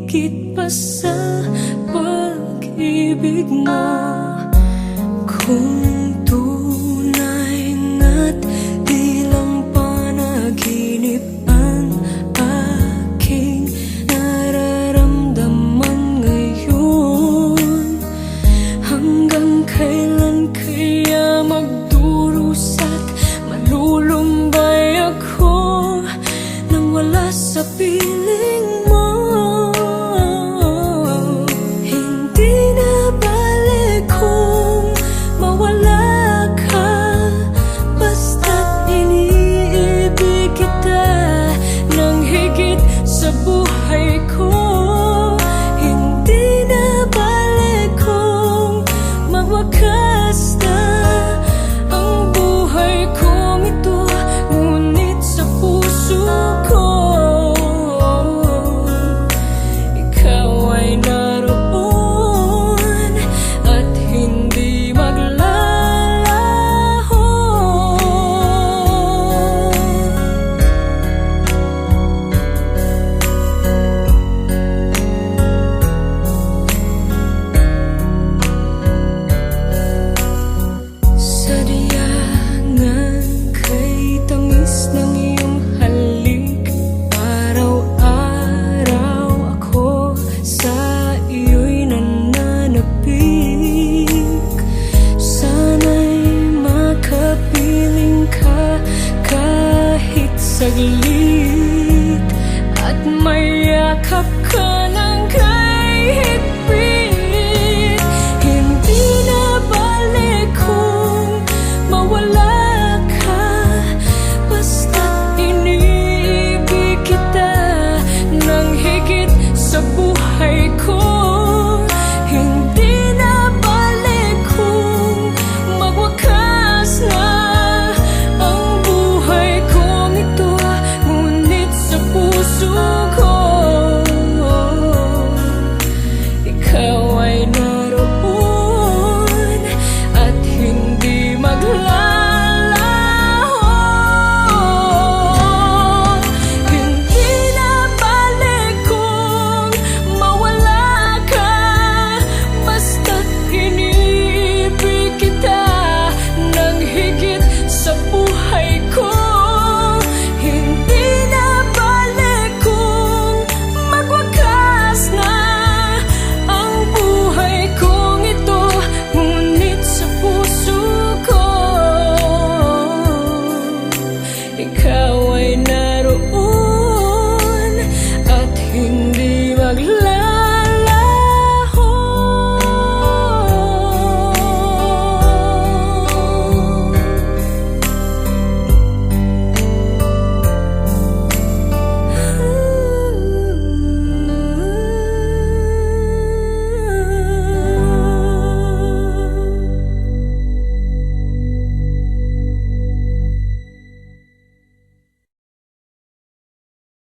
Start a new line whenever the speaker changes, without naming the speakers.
higit pa sa pag-ibig mo. Kung tunay nga't di lang panaginip ang aking nararamdaman ngayon, hanggang kailan kaya magdurusa't malulumbay ako nang wala sa piling mo? Hindi na balik kung mawala ka, basta't iniibig kita ng higit sa buhay ko. Hindi na balik kung magwakas na ang buhay kong ito, ngunit sa puso ko ikaw ay naroon at hindi maglalaho. Sadyangan kay tamis ng iyong halik, araw-araw ako sa iyo'y nananapik. Sana'y makapiling ka kahit saglit, at mayakap ka ng kahit higpit. Hindi na balik kung mawala ka, basta't iniibig kita ng higit sa buhay ko.